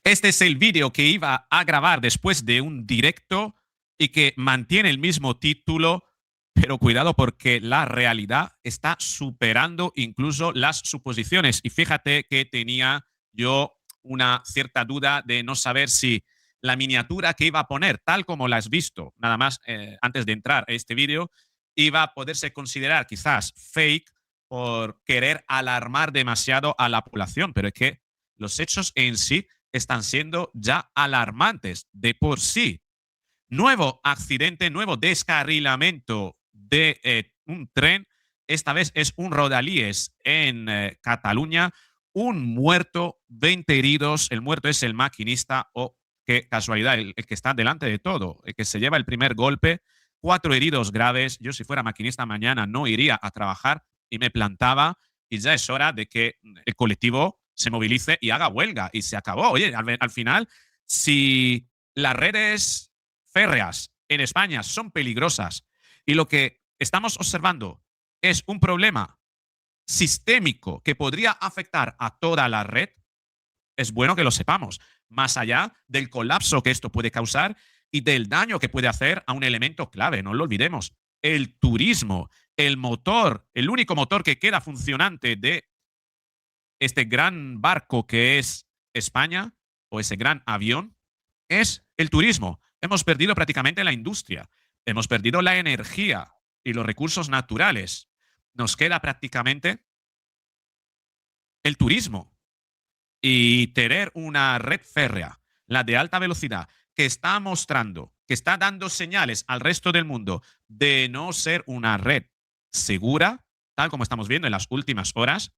Este es el vídeo que iba a grabar después de un directo y que mantiene el mismo título, pero cuidado porque la realidad está superando incluso las suposiciones. Y fíjate que tenía yo una cierta duda de no saber si la miniatura que iba a poner, tal como la has visto, nada más antes de entrar a este vídeo, iba a poderse considerar quizás fake por querer alarmar demasiado a la población, pero es que los hechos en sí están siendo ya alarmantes de por sí. Nuevo accidente, nuevo descarrilamiento de un tren. Esta vez es un Rodalies en Cataluña. Un muerto, 20 heridos. El muerto es el maquinista o, qué casualidad, el que está delante de todo, el que se lleva el primer golpe. 4 heridos graves. Yo si fuera maquinista mañana no iría a trabajar y me plantaba y ya es hora de que el colectivo se movilice y haga huelga y se acabó. Oye, al final, si las redes férreas en España son peligrosas y lo que estamos observando es un problema sistémico que podría afectar a toda la red, es bueno que lo sepamos, más allá del colapso que esto puede causar y del daño que puede hacer a un elemento clave, no lo olvidemos, el turismo, el motor, el único motor que queda funcionante de este gran barco que es España o ese gran avión es el turismo. Hemos perdido prácticamente la industria, hemos perdido la energía y los recursos naturales. Nos queda prácticamente el turismo y tener una red férrea, la de alta velocidad, que está mostrando, que está dando señales al resto del mundo de no ser una red segura, tal como estamos viendo en las últimas horas,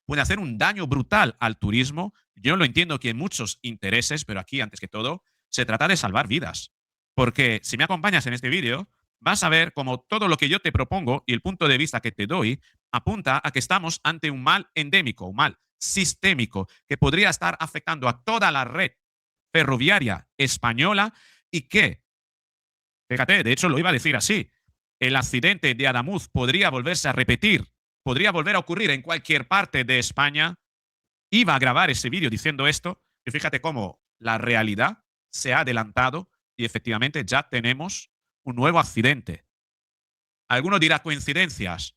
puede hacer un daño brutal al turismo. Yo lo entiendo que hay muchos intereses, pero aquí, antes que todo, se trata de salvar vidas. Porque si me acompañas en este vídeo, vas a ver cómo todo lo que yo te propongo y el punto de vista que te doy apunta a que estamos ante un mal endémico, un mal sistémico que podría estar afectando a toda la red ferroviaria española y que, fíjate, de hecho lo iba a decir así, el accidente de Adamuz podría volverse a repetir, podría volver a ocurrir en cualquier parte de España. Iba a grabar ese vídeo diciendo esto y fíjate cómo la realidad se ha adelantado y efectivamente ya tenemos un nuevo accidente. Alguno dirá coincidencias.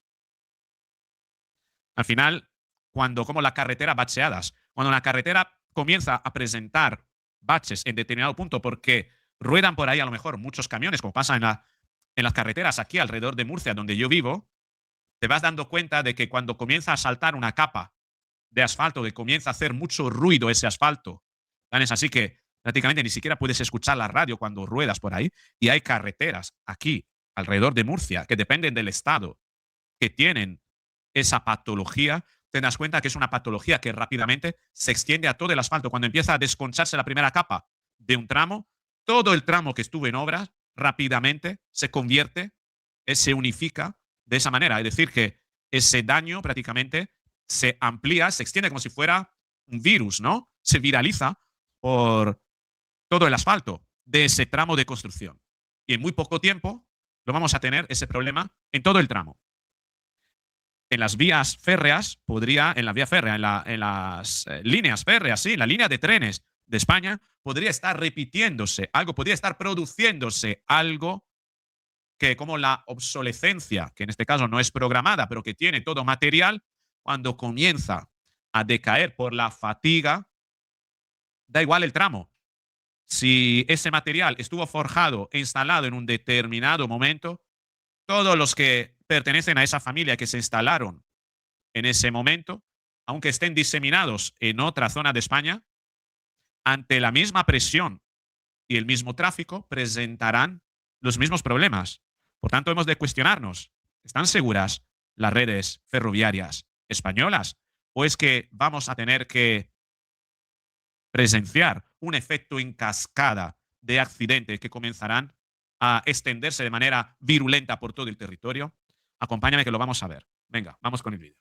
Al final, cuando como la carretera bacheadas, cuando la carretera comienza a presentar baches en determinado punto porque ruedan por ahí a lo mejor muchos camiones, como pasa en las carreteras aquí alrededor de Murcia, donde yo vivo, te vas dando cuenta de que cuando comienza a saltar una capa de asfalto, que comienza a hacer mucho ruido ese asfalto, tan es así que prácticamente ni siquiera puedes escuchar la radio cuando ruedas por ahí, y hay carreteras aquí alrededor de Murcia que dependen del estado, que tienen esa patología, te das cuenta que es una patología que rápidamente se extiende a todo el asfalto. Cuando empieza a desconcharse la primera capa de un tramo, todo el tramo que estuvo en obras rápidamente se convierte, se unifica de esa manera. Es decir, que ese daño prácticamente se amplía, se extiende como si fuera un virus, ¿no? Se viraliza por todo el asfalto de ese tramo de construcción. Y en muy poco tiempo lo vamos a tener ese problema en todo el tramo. En las vías férreas, podría, en la vía férrea, en las líneas férreas, sí, la línea de trenes de España, podría estar repitiéndose algo, podría estar produciéndose algo que, como la obsolescencia, que en este caso no es programada, pero que tiene todo material, cuando comienza a decaer por la fatiga, da igual el tramo. Si ese material estuvo forjado e instalado en un determinado momento, todos los que pertenecen a esa familia que se instalaron en ese momento, aunque estén diseminados en otra zona de España, ante la misma presión y el mismo tráfico, presentarán los mismos problemas. Por tanto, hemos de cuestionarnos, ¿están seguras las redes ferroviarias españolas? ¿O es que vamos a tener que presenciar un efecto en cascada de accidentes que comenzarán a extenderse de manera virulenta por todo el territorio? Acompáñame que lo vamos a ver. Venga, vamos con el vídeo.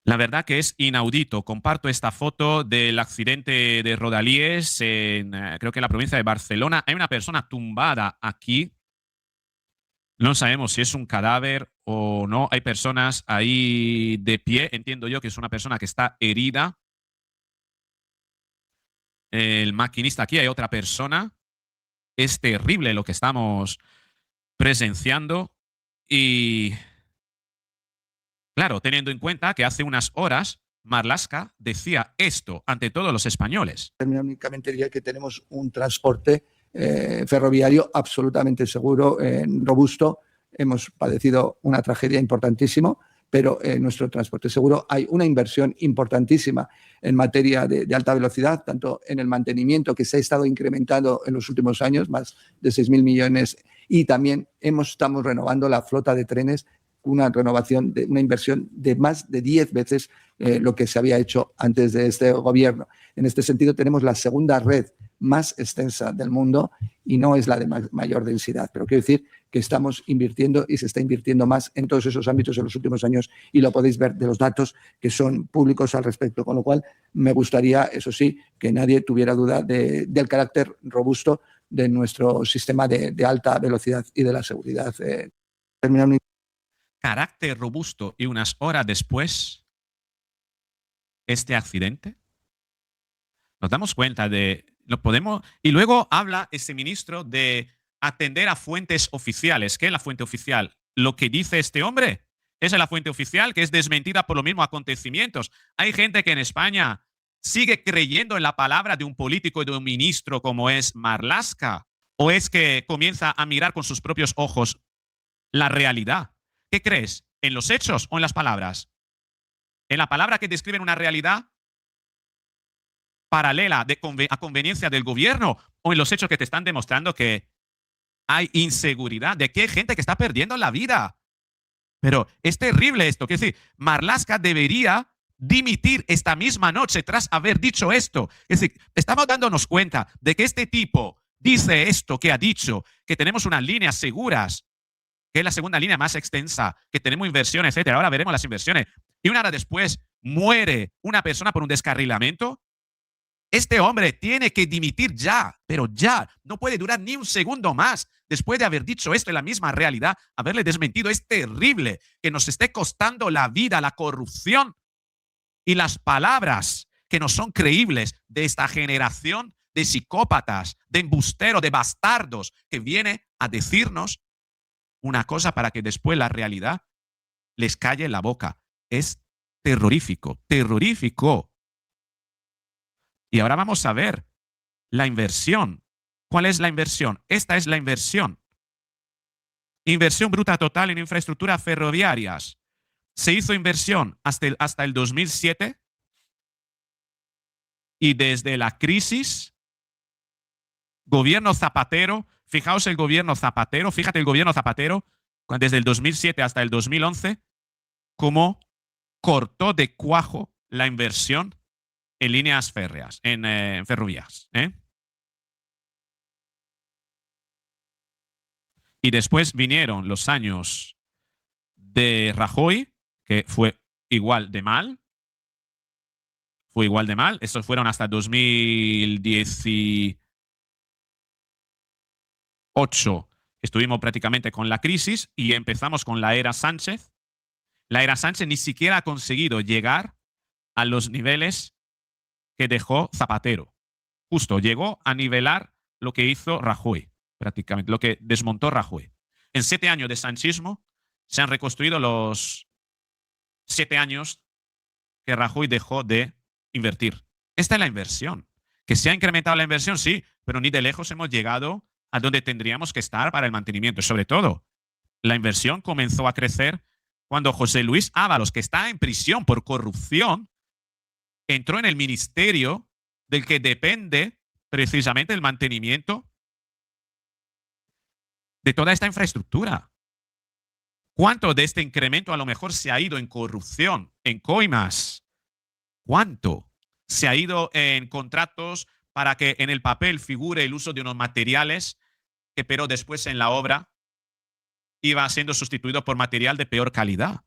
La verdad que es inaudito. Comparto esta foto del accidente de Rodalies en, creo que en la provincia de Barcelona. Hay una persona tumbada aquí. No sabemos si es un cadáver o no. Hay personas ahí de pie. Entiendo yo que es una persona que está herida. El maquinista, aquí hay otra persona. Es terrible lo que estamos presenciando. Y claro, teniendo en cuenta que hace unas horas Marlaska decía esto ante todos los españoles. Únicamente diría que tenemos un transporte ferroviario absolutamente seguro, robusto. Hemos padecido una tragedia importantísima, pero en nuestro transporte seguro hay una inversión importantísima en materia de alta velocidad, tanto en el mantenimiento, que se ha estado incrementando en los últimos años, más de 6.000 millones, y también estamos renovando la flota de trenes, una renovación, una inversión de más de 10 veces lo que se había hecho antes de este gobierno. En este sentido, tenemos la segunda red más extensa del mundo y no es la de mayor densidad. Pero quiero decir que estamos invirtiendo y se está invirtiendo más en todos esos ámbitos en los últimos años y lo podéis ver de los datos que son públicos al respecto. Con lo cual, me gustaría, eso sí, que nadie tuviera duda del carácter robusto de nuestro sistema de alta velocidad y de la seguridad. Carácter robusto y unas horas después, este accidente. Nos damos cuenta de, lo podemos, y luego habla este ministro de atender a fuentes oficiales. ¿Qué es la fuente oficial? Lo que dice este hombre. Esa es la fuente oficial, que es desmentida por los mismos acontecimientos. Hay gente que en España sigue creyendo en la palabra de un político y de un ministro como es Marlaska, o es que comienza a mirar con sus propios ojos la realidad. ¿Qué crees? ¿En los hechos o en las palabras? ¿En la palabra que describen una realidad paralela a conveniencia del gobierno o en los hechos que te están demostrando que hay inseguridad, de que hay gente que está perdiendo la vida? Pero es terrible esto. Es decir, Marlaska debería dimitir esta misma noche tras haber dicho esto. Es decir, estamos dándonos cuenta de que este tipo dice esto que ha dicho, que tenemos unas líneas seguras, que es la segunda línea más extensa, que tenemos inversiones, etcétera. Ahora veremos las inversiones. Y una hora después muere una persona por un descarrilamiento. Este hombre tiene que dimitir ya, pero ya. No puede durar ni un segundo más después de haber dicho esto en la misma realidad, haberle desmentido. Es terrible que nos esté costando la vida, la corrupción y las palabras que no son creíbles de esta generación de psicópatas, de embusteros, de bastardos, que viene a decirnos una cosa para que después la realidad les calle la boca. Es terrorífico, terrorífico. Y ahora vamos a ver la inversión. ¿Cuál es la inversión? Esta es la inversión. Inversión bruta total en infraestructuras ferroviarias. Se hizo inversión hasta el 2007 y desde la crisis, gobierno Zapatero, fijaos el gobierno Zapatero, fíjate el gobierno Zapatero, desde el 2007 hasta el 2011, cómo cortó de cuajo la inversión en líneas férreas, en ferrovías. Y después vinieron los años de Rajoy, que fue igual de mal. Fue igual de mal. Estos fueron hasta 2018. Estuvimos prácticamente con la crisis y empezamos con la era Sánchez. La era Sánchez ni siquiera ha conseguido llegar a los niveles que dejó Zapatero. Justo llegó a nivelar lo que hizo Rajoy, prácticamente, lo que desmontó Rajoy. En 7 años de sanchismo se han reconstruido los 7 años que Rajoy dejó de invertir. Esta es la inversión. Que se ha incrementado la inversión, sí, pero ni de lejos hemos llegado a donde tendríamos que estar para el mantenimiento. Sobre todo, la inversión comenzó a crecer cuando José Luis Ábalos, que está en prisión por corrupción, entró en el ministerio del que depende precisamente el mantenimiento de toda esta infraestructura. ¿Cuánto de este incremento a lo mejor se ha ido en corrupción, en coimas? ¿Cuánto se ha ido en contratos para que en el papel figure el uso de unos materiales que pero después en la obra iba siendo sustituido por material de peor calidad?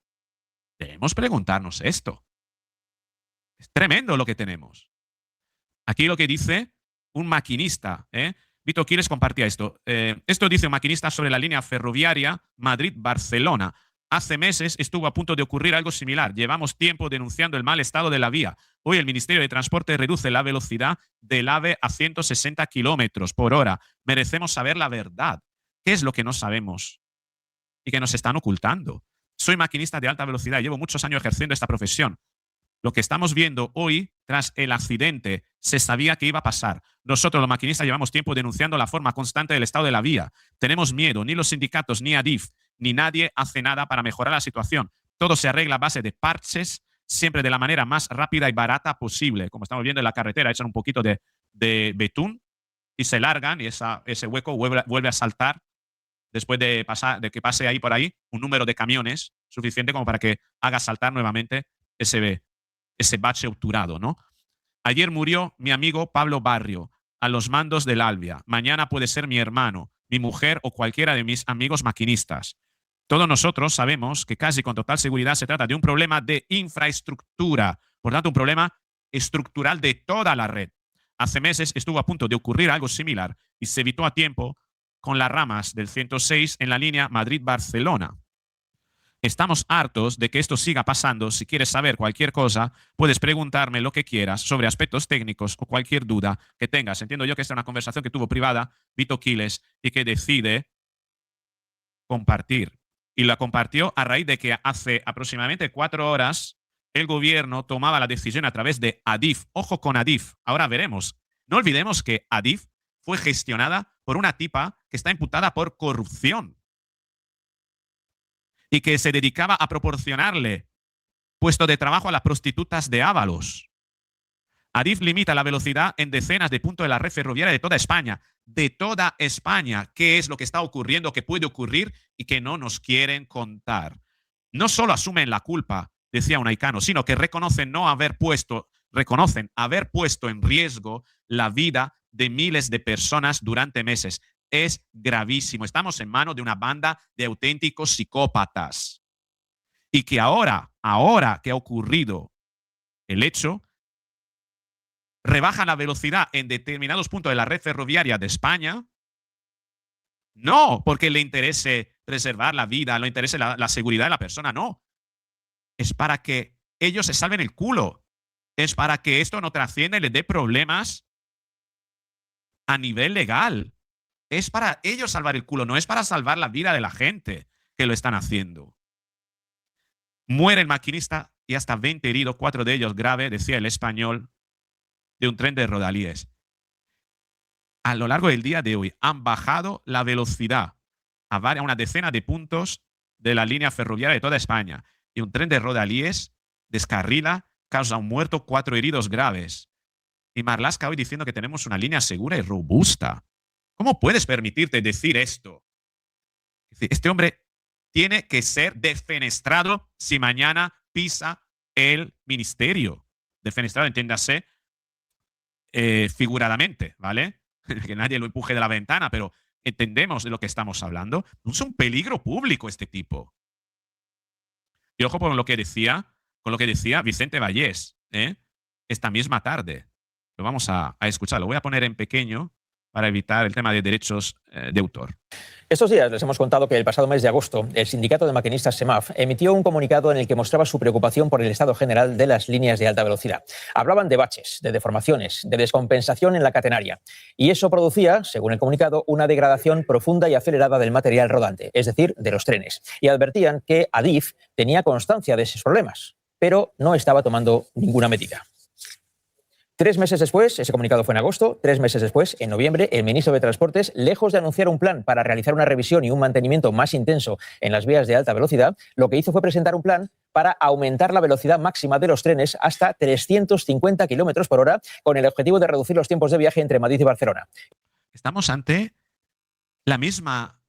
Debemos preguntarnos esto. Es tremendo lo que tenemos. Aquí lo que dice un maquinista. Vito, ¿quieres compartir esto? Esto dice un maquinista sobre la línea ferroviaria Madrid-Barcelona. Hace meses estuvo a punto de ocurrir algo similar. Llevamos tiempo denunciando el mal estado de la vía. Hoy el Ministerio de Transporte reduce la velocidad del AVE a 160 kilómetros por hora. Merecemos saber la verdad. ¿Qué es lo que no sabemos y que nos están ocultando? Soy maquinista de alta velocidad y llevo muchos años ejerciendo esta profesión. Lo que estamos viendo hoy, tras el accidente, se sabía que iba a pasar. Nosotros, los maquinistas, llevamos tiempo denunciando la forma constante del estado de la vía. Tenemos miedo, ni los sindicatos, ni Adif, ni nadie hace nada para mejorar la situación. Todo se arregla a base de parches, siempre de la manera más rápida y barata posible. Como estamos viendo en la carretera, echan un poquito de betún y se largan y ese hueco vuelve a saltar después de que pase ahí por ahí un número de camiones suficiente como para que haga saltar nuevamente ese bache obturado, ¿no? Ayer murió mi amigo Pablo Barrio a los mandos del Albia. Mañana puede ser mi hermano, mi mujer o cualquiera de mis amigos maquinistas. Todos nosotros sabemos que casi con total seguridad se trata de un problema de infraestructura, por tanto un problema estructural de toda la red. Hace meses estuvo a punto de ocurrir algo similar y se evitó a tiempo con las ramas del 106 en la línea Madrid-Barcelona. Estamos hartos de que esto siga pasando. Si quieres saber cualquier cosa, puedes preguntarme lo que quieras sobre aspectos técnicos o cualquier duda que tengas. Entiendo yo que esta es una conversación que tuvo privada Vito Quiles y que decide compartir. Y la compartió a raíz de que hace aproximadamente 4 horas el gobierno tomaba la decisión a través de Adif. Ojo con Adif. Ahora veremos. No olvidemos que Adif fue gestionada por una tipa que está imputada por corrupción y que se dedicaba a proporcionarle puesto de trabajo a las prostitutas de Ábalos. Adif limita la velocidad en decenas de puntos de la red ferroviaria de toda España. De toda España. ¿Qué es lo que está ocurriendo, que puede ocurrir y que no nos quieren contar? No solo asumen la culpa, decía Unaicano, sino que reconocen haber puesto en riesgo la vida de miles de personas durante meses. Es gravísimo. Estamos en manos de una banda de auténticos psicópatas. Y que ahora que ha ocurrido el hecho, rebajan la velocidad en determinados puntos de la red ferroviaria de España, no porque le interese preservar la vida, le interese la seguridad de la persona, no. Es para que ellos se salven el culo. Es para que esto no trascienda y les dé problemas a nivel legal. Es para ellos salvar el culo, no es para salvar la vida de la gente que lo están haciendo. Muere el maquinista y hasta 20 heridos, 4 de ellos graves, decía El Español, de un tren de Rodalíes. A lo largo del día de hoy han bajado la velocidad a una decena de puntos de la línea ferroviaria de toda España. Y un tren de Rodalíes descarrila, causa un muerto, 4 heridos graves. Y Marlaska hoy diciendo que tenemos una línea segura y robusta. ¿Cómo puedes permitirte decir esto? Este hombre tiene que ser defenestrado si mañana pisa el ministerio. Defenestrado, entiéndase, figuradamente, ¿vale? Que nadie lo empuje de la ventana, pero entendemos de lo que estamos hablando. Es un peligro público este tipo. Y ojo con lo que decía Vicente Vallés, esta misma tarde. Lo vamos a escuchar. Lo voy a poner en pequeño para evitar el tema de derechos de autor. Estos días les hemos contado que el pasado mes de agosto el sindicato de maquinistas SEMAF emitió un comunicado en el que mostraba su preocupación por el estado general de las líneas de alta velocidad. Hablaban de baches, de deformaciones, de descompensación en la catenaria. Y eso producía, según el comunicado, una degradación profunda y acelerada del material rodante, es decir, de los trenes. Y advertían que Adif tenía constancia de esos problemas, pero no estaba tomando ninguna medida. 3 meses después, ese comunicado fue en agosto, 3 meses después, en noviembre, el ministro de Transportes, lejos de anunciar un plan para realizar una revisión y un mantenimiento más intenso en las vías de alta velocidad, lo que hizo fue presentar un plan para aumentar la velocidad máxima de los trenes hasta 350 kilómetros por hora, con el objetivo de reducir los tiempos de viaje entre Madrid y Barcelona. Estamos ante la misma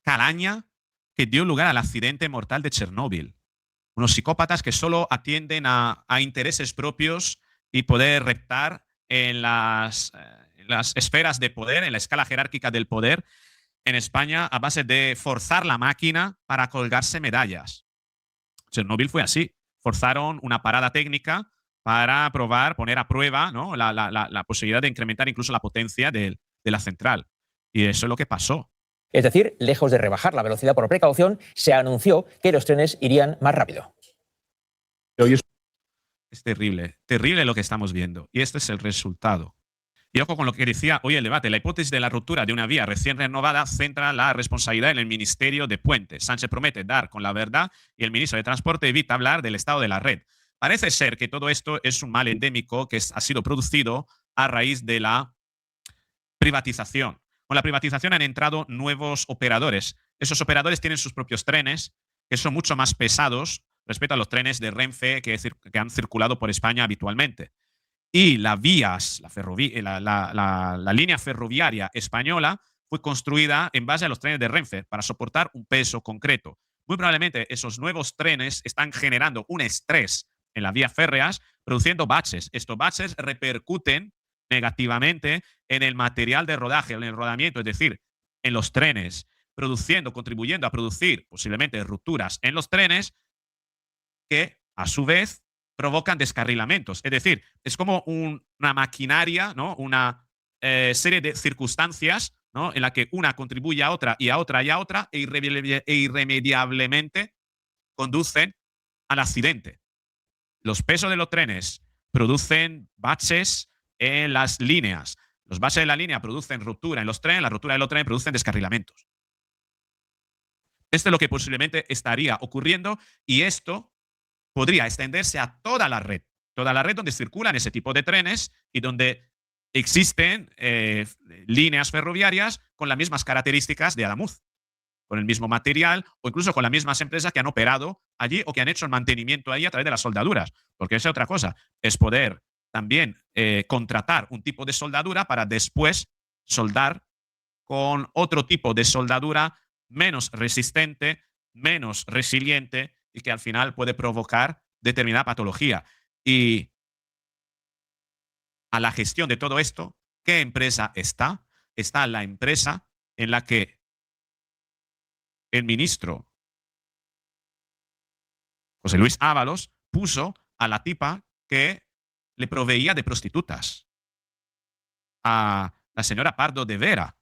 calaña que dio lugar al accidente mortal de Chernóbil. Unos psicópatas que solo atienden a intereses propios y poder reptar en las esferas de poder, en la escala jerárquica del poder en España a base de forzar la máquina para colgarse medallas. Chernóbil fue así. Forzaron una parada técnica para poner a prueba, ¿no?, la posibilidad de incrementar incluso la potencia de la central. Y eso es lo que pasó. Es decir, lejos de rebajar la velocidad por precaución, se anunció que los trenes irían más rápido. Es terrible, terrible lo que estamos viendo. Y este es el resultado. Y ojo con lo que decía hoy el debate. La hipótesis de la ruptura de una vía recién renovada centra la responsabilidad en el Ministerio de Puentes. Sánchez promete dar con la verdad y el ministro de Transporte evita hablar del estado de la red. Parece ser que todo esto es un mal endémico que ha sido producido a raíz de la privatización. Con la privatización han entrado nuevos operadores. Esos operadores tienen sus propios trenes, que son mucho más pesados respecto a los trenes de Renfe que han circulado por España habitualmente. Y la línea ferroviaria española fue construida en base a los trenes de Renfe para soportar un peso concreto. Muy probablemente esos nuevos trenes están generando un estrés en las vías férreas, produciendo baches. Estos baches repercuten negativamente en el material de rodaje, en el rodamiento, es decir, en los trenes, contribuyendo a producir posiblemente rupturas en los trenes que, a su vez, provocan descarrilamientos. Es decir, es como una maquinaria, ¿no? Una serie de circunstancias, ¿no? En la que una contribuye a otra y a otra y a otra e irremediablemente conducen al accidente. Los pesos de los trenes producen baches en las líneas. Los baches de la línea producen ruptura en los trenes, la ruptura de los trenes producen descarrilamientos. Esto es lo que posiblemente estaría ocurriendo y esto podría extenderse a toda la red donde circulan ese tipo de trenes y donde existen líneas ferroviarias con las mismas características de Adamuz, con el mismo material o incluso con las mismas empresas que han operado allí o que han hecho el mantenimiento ahí a través de las soldaduras. Porque esa es otra cosa, es poder también contratar un tipo de soldadura para después soldar con otro tipo de soldadura menos resistente, menos resiliente y que al final puede provocar determinada patología. Y a la gestión de todo esto, ¿qué empresa está? Está la empresa en la que el ministro José Luis Ábalos puso a la tipa que le proveía de prostitutas, a la señora Pardo de Vera.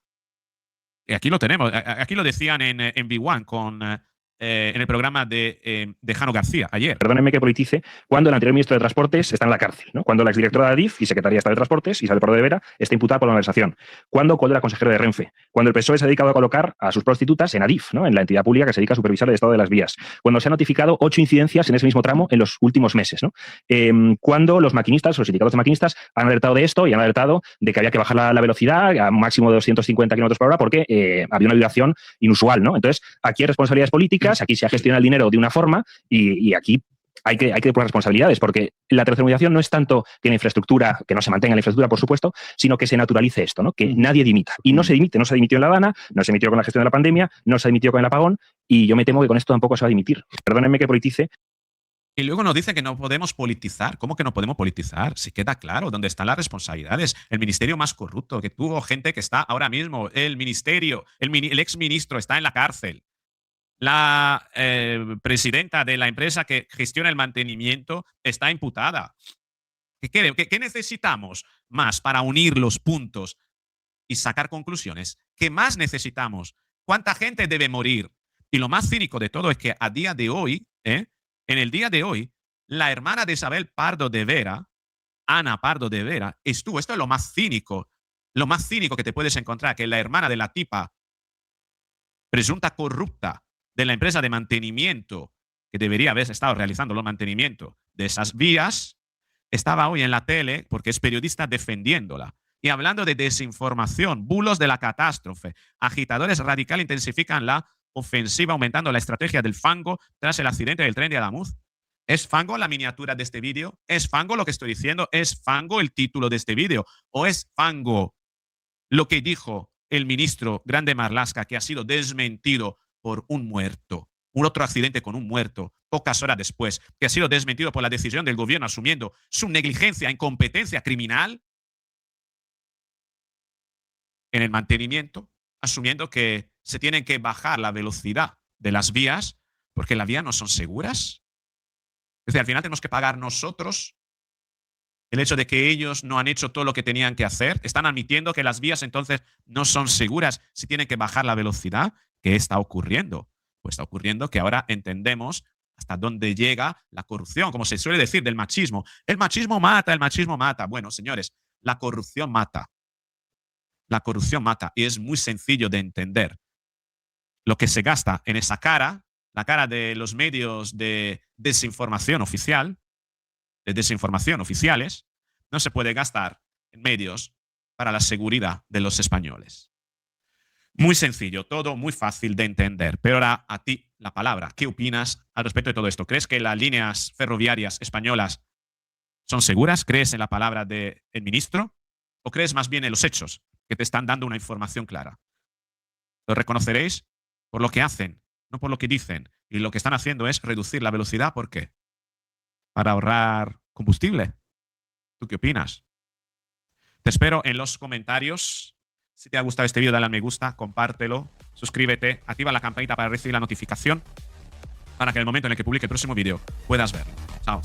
Y aquí lo tenemos, aquí lo decían en V1 en el programa de Jano García ayer. Perdónenme que politice, cuando el anterior ministro de Transportes está en la cárcel, ¿no? Cuando la exdirectora de Adif y secretaria de Estado de Transportes, Isabel Pardo de Vera, está imputada por la malversación. Cuando era consejero de Renfe. Cuando el PSOE se ha dedicado a colocar a sus prostitutas en Adif, ¿no? En la entidad pública que se dedica a supervisar el estado de las vías. Cuando se han notificado 8 incidencias en ese mismo tramo en los últimos meses, ¿no? Cuando los maquinistas, los sindicatos de maquinistas, han alertado de esto y han alertado de que había que bajar la velocidad a un máximo de 250 km por hora porque había una vibración inusual, ¿no? Entonces, aquí hay responsabilidades políticas, aquí se ha gestionado el dinero de una forma y aquí hay que depurar responsabilidades, porque la tercermonización no es tanto que la infraestructura, que no se mantenga la infraestructura, por supuesto, sino que se naturalice esto, ¿no? Que nadie dimita. Y no se dimite, no se dimitió en La Habana, no se dimitió con la gestión de la pandemia, no se dimitió con el apagón, y yo me temo que con esto tampoco se va a dimitir. Perdónenme que politice. Y luego nos dicen que no podemos politizar. ¿Cómo que no podemos politizar? Si queda claro dónde están las responsabilidades. El ministerio más corrupto, que tuvo gente que está ahora mismo, el ministerio, el exministro está en la cárcel. La presidenta de la empresa que gestiona el mantenimiento está imputada. ¿Qué necesitamos más para unir los puntos y sacar conclusiones? ¿Qué más necesitamos? ¿Cuánta gente debe morir? Y lo más cínico de todo es que a día de hoy, en el día de hoy, la hermana de Isabel Pardo de Vera, Ana Pardo de Vera, esto es lo más cínico que te puedes encontrar, que la hermana de la tipa presunta corrupta de la empresa de mantenimiento que debería haber estado realizando el mantenimiento de esas vías, estaba hoy en la tele porque es periodista defendiéndola y hablando de desinformación, bulos de la catástrofe. Agitadores radicales intensifican la ofensiva aumentando la estrategia del fango tras el accidente del tren de Adamuz. ¿Es fango la miniatura de este vídeo? ¿Es fango lo que estoy diciendo? ¿Es fango el título de este vídeo? ¿O es fango lo que dijo el ministro Grande Marlaska, que ha sido desmentido por un muerto? Un otro accidente con un muerto, pocas horas después, que ha sido desmentido por la decisión del gobierno asumiendo su negligencia, incompetencia criminal en el mantenimiento, asumiendo que se tienen que bajar la velocidad de las vías porque las vías no son seguras. Es decir, al final tenemos que pagar nosotros El hecho de que ellos no han hecho todo lo que tenían que hacer. Están admitiendo que las vías entonces no son seguras si tienen que bajar la velocidad. ¿Qué está ocurriendo? Pues está ocurriendo que ahora entendemos hasta dónde llega la corrupción, como se suele decir del machismo. El machismo mata, el machismo mata. Bueno, señores, la corrupción mata. La corrupción mata y es muy sencillo de entender. Lo que se gasta en esa cara, la cara de los medios de desinformación oficial, de desinformación oficiales, no se puede gastar en medios para la seguridad de los españoles. Muy sencillo, todo muy fácil de entender. Pero ahora a ti la palabra. ¿Qué opinas al respecto de todo esto? ¿Crees que las líneas ferroviarias españolas son seguras? ¿Crees en la palabra del ministro? ¿O crees más bien en los hechos que te están dando una información clara? Lo reconoceréis por lo que hacen, no por lo que dicen. Y lo que están haciendo es reducir la velocidad. ¿Por qué? Para ahorrar combustible. ¿Tú qué opinas? Te espero en los comentarios. Si te ha gustado este vídeo, dale a me gusta, compártelo, suscríbete, activa la campanita para recibir la notificación para que en el momento en el que publique el próximo vídeo puedas verlo. Chao.